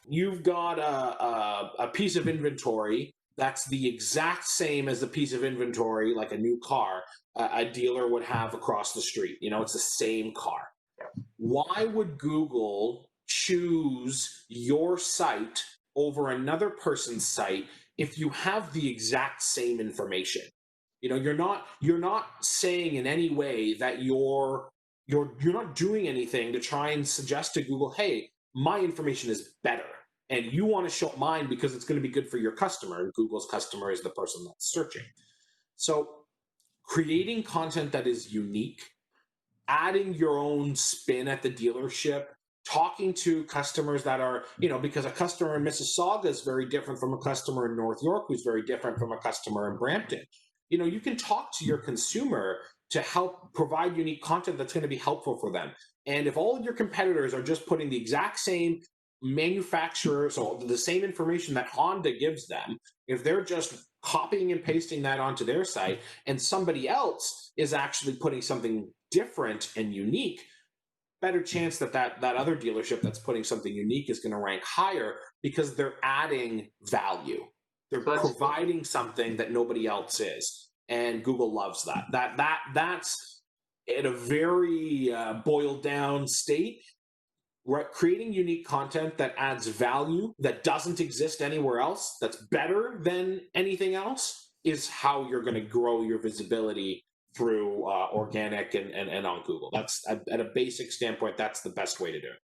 You've got a piece of inventory that's the exact same as the piece of inventory, like a new car, a dealer would have across the street. It's the same car. Why would Google choose your site over another person's site if you have the exact same information? You're not saying in any way that you're not doing anything to try and suggest to Google, hey, my information is better. And you want to show mine because it's going to be good for your customer. And Google's customer is the person that's searching. So creating content that is unique, adding your own spin at the dealership, talking to customers that are, because a customer in Mississauga is very different from a customer in North York, who's very different from a customer in Brampton. You can talk to your consumer to help provide unique content that's going to be helpful for them. And if all of your competitors are just putting the exact same manufacturer, so the same information that Honda gives them, if they're just copying and pasting that onto their site, and somebody else is actually putting something different and unique, better chance that other dealership that's putting something unique is going to rank higher because they're adding value. They're So that's providing something that nobody else is, and Google loves that. That's at a very boiled down state. Creating unique content that adds value that doesn't exist anywhere else, that's better than anything else, is how you're going to grow your visibility through organic and on Google. That's at a basic standpoint, that's the best way to do it.